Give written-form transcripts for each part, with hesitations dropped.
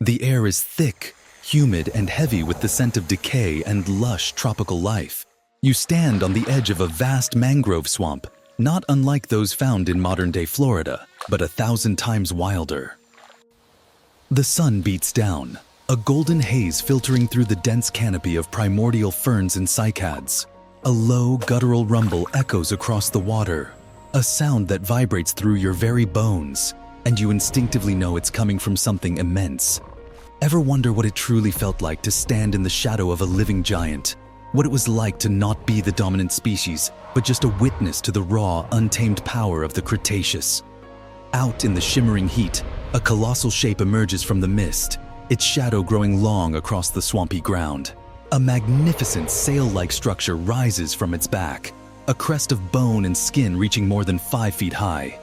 The air is thick, humid, and heavy with the scent of decay and lush tropical life. You stand on the edge of a vast mangrove swamp, not unlike those found in modern-day Florida, but 1,000 times wilder. The sun beats down, a golden haze filtering through the dense canopy of primordial ferns and cycads. A low, guttural rumble echoes across the water, a sound that vibrates through your very bones, and you instinctively know it's coming from something immense. Ever wonder what it truly felt like to stand in the shadow of a living giant? What it was like to not be the dominant species, but just a witness to the raw, untamed power of the Cretaceous? Out in the shimmering heat, a colossal shape emerges from the mist, its shadow growing long across the swampy ground. A magnificent sail-like structure rises from its back, a crest of bone and skin reaching more than 5 feet high.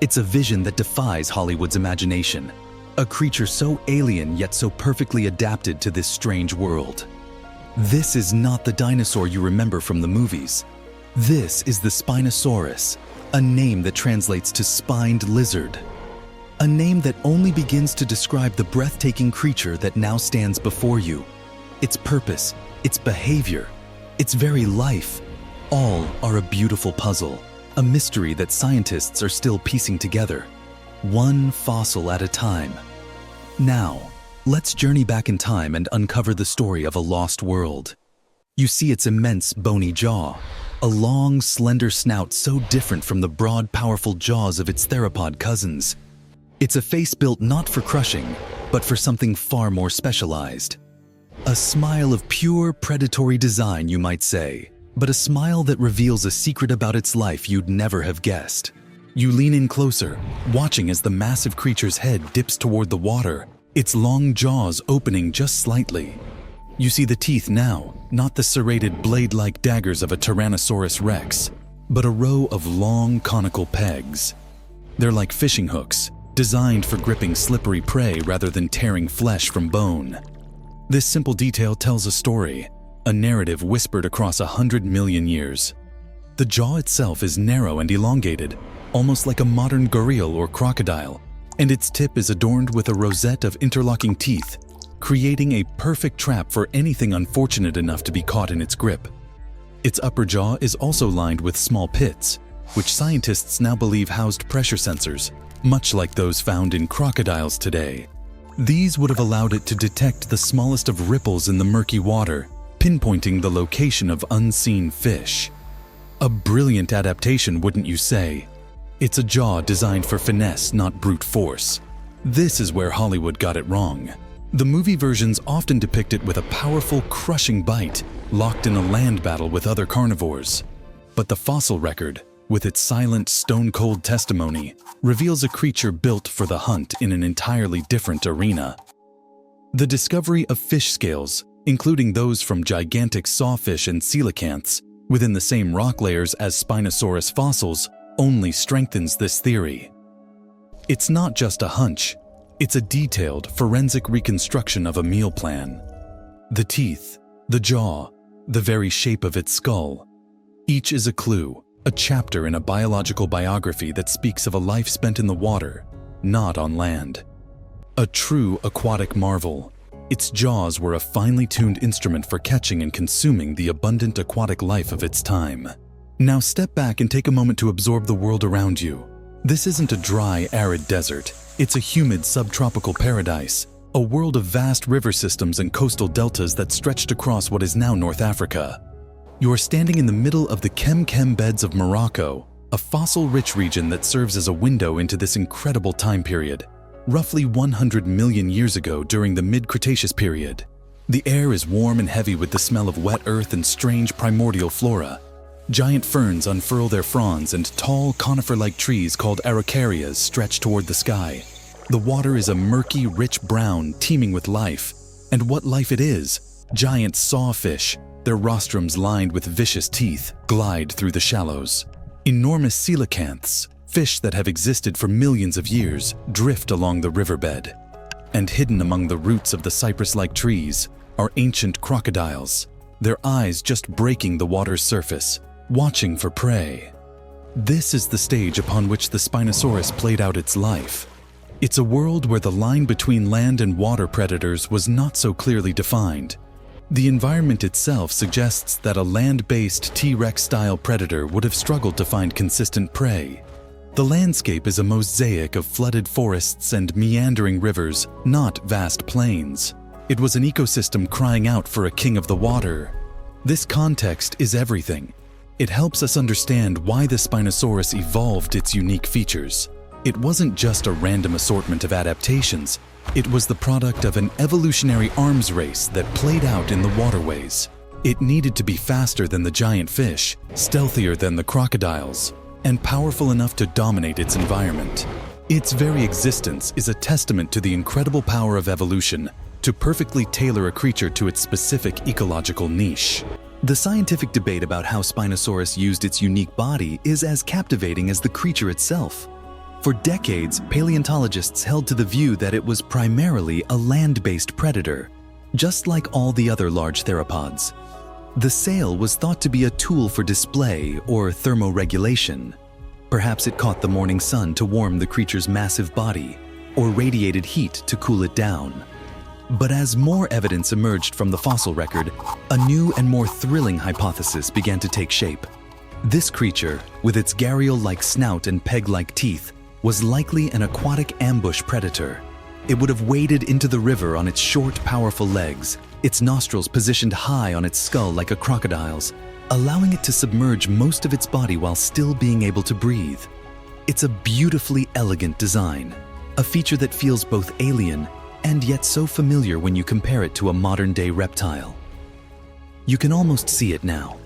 It's a vision that defies Hollywood's imagination, a creature so alien yet so perfectly adapted to this strange world. This is not the dinosaur you remember from the movies. This is the Spinosaurus, a name that translates to spined lizard. A name that only begins to describe the breathtaking creature that now stands before you. Its purpose, its behavior, its very life, all are a beautiful puzzle, a mystery that scientists are still piecing together, one fossil at a time. Now, let's journey back in time and uncover the story of a lost world. You see its immense bony jaw, a long, slender snout so different from the broad, powerful jaws of its theropod cousins. It's a face built not for crushing, but for something far more specialized. A smile of pure predatory design, you might say, but a smile that reveals a secret about its life you'd never have guessed. You lean in closer, watching as the massive creature's head dips toward the water, its long jaws opening just slightly. You see the teeth now, not the serrated blade-like daggers of a Tyrannosaurus rex, but a row of long conical pegs. They're like fishing hooks, designed for gripping slippery prey rather than tearing flesh from bone. This simple detail tells a story, a narrative whispered across 100 million years. The jaw itself is narrow and elongated, almost like a modern gharial or crocodile, and its tip is adorned with a rosette of interlocking teeth, creating a perfect trap for anything unfortunate enough to be caught in its grip. Its upper jaw is also lined with small pits, which scientists now believe housed pressure sensors, much like those found in crocodiles today. These would have allowed it to detect the smallest of ripples in the murky water, pinpointing the location of unseen fish. A brilliant adaptation, wouldn't you say? It's a jaw designed for finesse, not brute force. This is where Hollywood got it wrong. The movie versions often depict it with a powerful, crushing bite, locked in a land battle with other carnivores. But the fossil record, with its silent, stone-cold testimony, reveals a creature built for the hunt in an entirely different arena. The discovery of fish scales, including those from gigantic sawfish and coelacanths, within the same rock layers as Spinosaurus fossils, only strengthens this theory. It's not just a hunch, it's a detailed, forensic reconstruction of a meal plan. The teeth, the jaw, the very shape of its skull. Each is a clue, a chapter in a biological biography that speaks of a life spent in the water, not on land. A true aquatic marvel, its jaws were a finely tuned instrument for catching and consuming the abundant aquatic life of its time. Now step back and take a moment to absorb the world around you. This isn't a dry, arid desert. It's a humid subtropical paradise, a world of vast river systems and coastal deltas that stretched across what is now North Africa. You are standing in the middle of the Kem beds of Morocco, a fossil-rich region that serves as a window into this incredible time period, roughly 100 million years ago during the mid-Cretaceous period. The air is warm and heavy with the smell of wet earth and strange primordial flora. Giant ferns unfurl their fronds and tall conifer-like trees called araucarias stretch toward the sky. The water is a murky, rich brown, teeming with life. And what life it is! Giant sawfish, their rostrums lined with vicious teeth, glide through the shallows. Enormous coelacanths, fish that have existed for millions of years, drift along the riverbed. And hidden among the roots of the cypress-like trees are ancient crocodiles, their eyes just breaking the water's surface, watching for prey. This is the stage upon which the Spinosaurus played out its life. It's a world where the line between land and water predators was not so clearly defined. The environment itself suggests that a land-based T-Rex-style predator would have struggled to find consistent prey. The landscape is a mosaic of flooded forests and meandering rivers, not vast plains. It was an ecosystem crying out for a king of the water. This context is everything. It helps us understand why the Spinosaurus evolved its unique features. It wasn't just a random assortment of adaptations. It was the product of an evolutionary arms race that played out in the waterways. It needed to be faster than the giant fish, stealthier than the crocodiles, and powerful enough to dominate its environment. Its very existence is a testament to the incredible power of evolution to perfectly tailor a creature to its specific ecological niche. The scientific debate about how Spinosaurus used its unique body is as captivating as the creature itself. For decades, paleontologists held to the view that it was primarily a land-based predator, just like all the other large theropods. The sail was thought to be a tool for display or thermoregulation. Perhaps it caught the morning sun to warm the creature's massive body, or radiated heat to cool it down. But as more evidence emerged from the fossil record, a new and more thrilling hypothesis began to take shape. This creature, with its gharial-like snout and peg-like teeth, was likely an aquatic ambush predator. It would have waded into the river on its short, powerful legs, its nostrils positioned high on its skull like a crocodile's, allowing it to submerge most of its body while still being able to breathe. It's a beautifully elegant design, a feature that feels both alien and yet so familiar when you compare it to a modern-day reptile. You can almost see it now.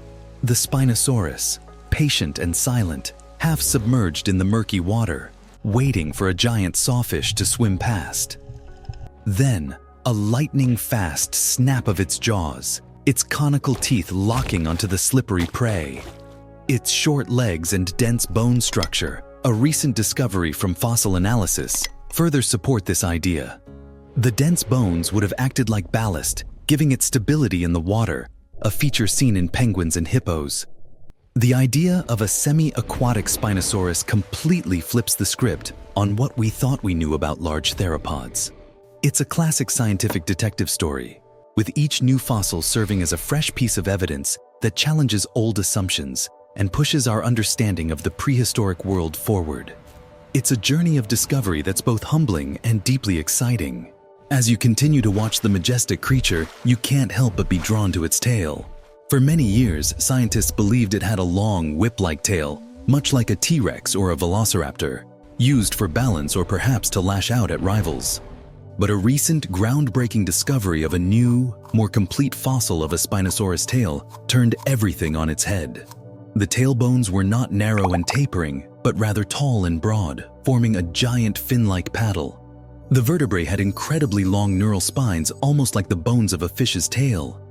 The Spinosaurus, patient and silent, half submerged in the murky water, waiting for a giant sawfish to swim past. Then, a lightning-fast snap of its jaws, its conical teeth locking onto the slippery prey. Its short legs and dense bone structure, a recent discovery from fossil analysis, further support this idea. The dense bones would have acted like ballast, giving it stability in the water, a feature seen in penguins and hippos. The idea of a semi-aquatic Spinosaurus completely flips the script on what we thought we knew about large theropods. It's a classic scientific detective story, with each new fossil serving as a fresh piece of evidence that challenges old assumptions and pushes our understanding of the prehistoric world forward. It's a journey of discovery that's both humbling and deeply exciting. As you continue to watch the majestic creature, you can't help but be drawn to its tail. For many years, scientists believed it had a long, whip-like tail, much like a T-Rex or a velociraptor, used for balance or perhaps to lash out at rivals. But a recent, groundbreaking discovery of a new, more complete fossil of a Spinosaurus tail turned everything on its head. The tailbones were not narrow and tapering, but rather tall and broad, forming a giant fin-like paddle. The vertebrae had incredibly long neural spines, almost like the bones of a fish's tail.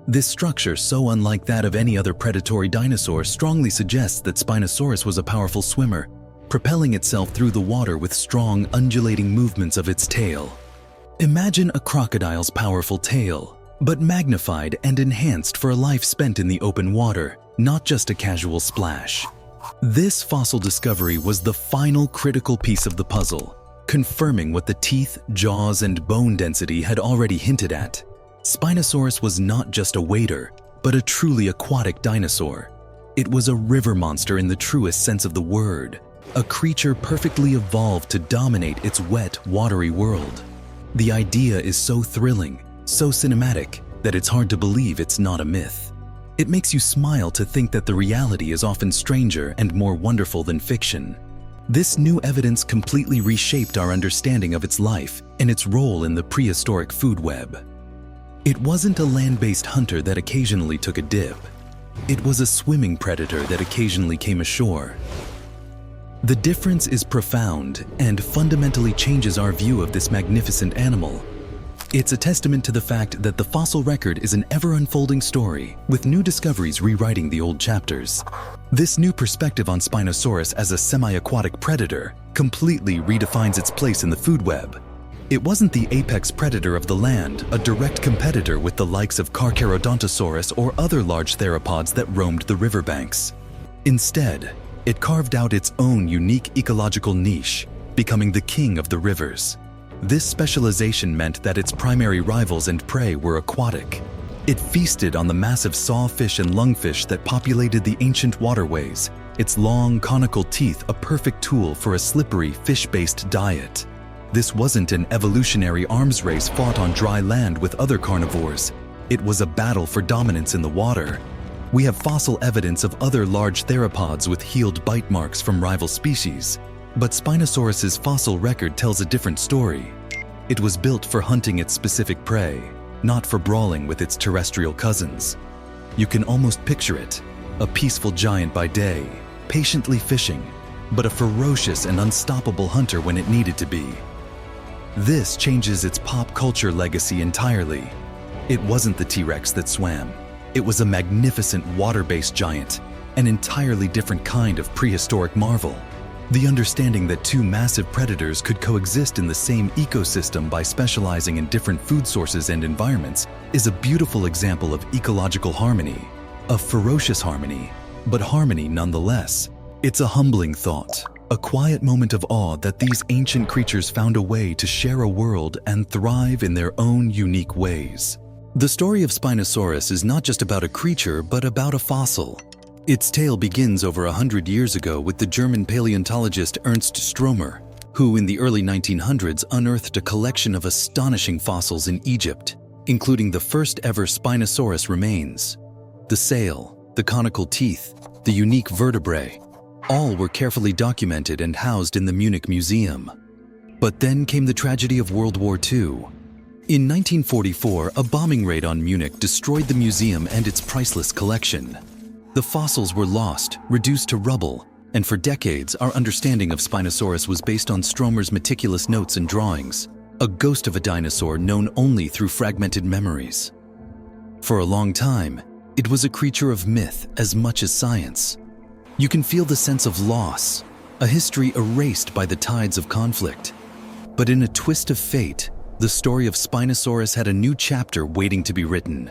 This structure, so unlike that of any other predatory dinosaur, strongly suggests that Spinosaurus was a powerful swimmer, propelling itself through the water with strong, undulating movements of its tail. Imagine a crocodile's powerful tail, but magnified and enhanced for a life spent in the open water, not just a casual splash. This fossil discovery was the final critical piece of the puzzle, confirming what the teeth, jaws, and bone density had already hinted at. Spinosaurus was not just a wader, but a truly aquatic dinosaur. It was a river monster in the truest sense of the word, a creature perfectly evolved to dominate its wet, watery world. The idea is so thrilling, so cinematic, that it's hard to believe it's not a myth. It makes you smile to think that the reality is often stranger and more wonderful than fiction. This new evidence completely reshaped our understanding of its life and its role in the prehistoric food web. It wasn't a land-based hunter that occasionally took a dip. It was a swimming predator that occasionally came ashore. The difference is profound and fundamentally changes our view of this magnificent animal. It's a testament to the fact that the fossil record is an ever-unfolding story, with new discoveries rewriting the old chapters. This new perspective on Spinosaurus as a semi-aquatic predator completely redefines its place in the food web. It wasn't the apex predator of the land, a direct competitor with the likes of Carcharodontosaurus or other large theropods that roamed the riverbanks. Instead, it carved out its own unique ecological niche, becoming the king of the rivers. This specialization meant that its primary rivals and prey were aquatic. It feasted on the massive sawfish and lungfish that populated the ancient waterways, its long, conical teeth a perfect tool for a slippery, fish-based diet. This wasn't an evolutionary arms race fought on dry land with other carnivores. It was a battle for dominance in the water. We have fossil evidence of other large theropods with healed bite marks from rival species. But Spinosaurus's fossil record tells a different story. It was built for hunting its specific prey, not for brawling with its terrestrial cousins. You can almost picture it, a peaceful giant by day, patiently fishing, but a ferocious and unstoppable hunter when it needed to be. This changes its pop culture legacy entirely. It wasn't the T-Rex that swam. It was a magnificent water-based giant, an entirely different kind of prehistoric marvel. The understanding that two massive predators could coexist in the same ecosystem by specializing in different food sources and environments is a beautiful example of ecological harmony, a ferocious harmony, but harmony nonetheless. It's a humbling thought, a quiet moment of awe that these ancient creatures found a way to share a world and thrive in their own unique ways. The story of Spinosaurus is not just about a creature, but about a fossil. Its tale begins over 100 years ago with the German paleontologist Ernst Stromer, who in the early 1900s unearthed a collection of astonishing fossils in Egypt, including the first ever Spinosaurus remains. The sail, the conical teeth, the unique vertebrae, all were carefully documented and housed in the Munich Museum. But then came the tragedy of World War II. In 1944, a bombing raid on Munich destroyed the museum and its priceless collection. The fossils were lost, reduced to rubble, and for decades our understanding of Spinosaurus was based on Stromer's meticulous notes and drawings, a ghost of a dinosaur known only through fragmented memories. For a long time, it was a creature of myth as much as science. You can feel the sense of loss, a history erased by the tides of conflict. But in a twist of fate, the story of Spinosaurus had a new chapter waiting to be written.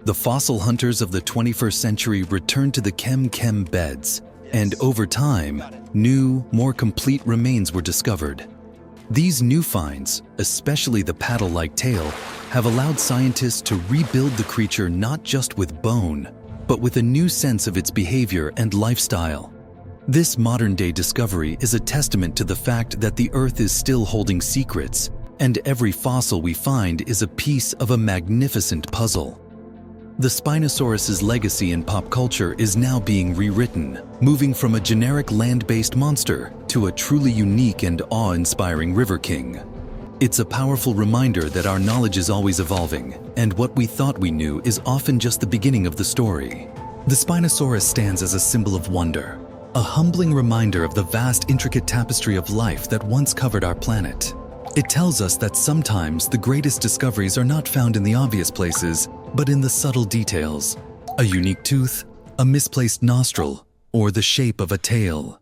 The fossil hunters of the 21st century returned to the Chem beds, and over time, new, more complete remains were discovered. These new finds, especially the paddle-like tail, have allowed scientists to rebuild the creature not just with bone, but with a new sense of its behavior and lifestyle. This modern-day discovery is a testament to the fact that the Earth is still holding secrets, and every fossil we find is a piece of a magnificent puzzle. The Spinosaurus's legacy in pop culture is now being rewritten, moving from a generic land-based monster to a truly unique and awe-inspiring river king. It's a powerful reminder that our knowledge is always evolving, and what we thought we knew is often just the beginning of the story. The Spinosaurus stands as a symbol of wonder, a humbling reminder of the vast, intricate tapestry of life that once covered our planet. It tells us that sometimes the greatest discoveries are not found in the obvious places, but in the subtle details. A unique tooth, a misplaced nostril, or the shape of a tail.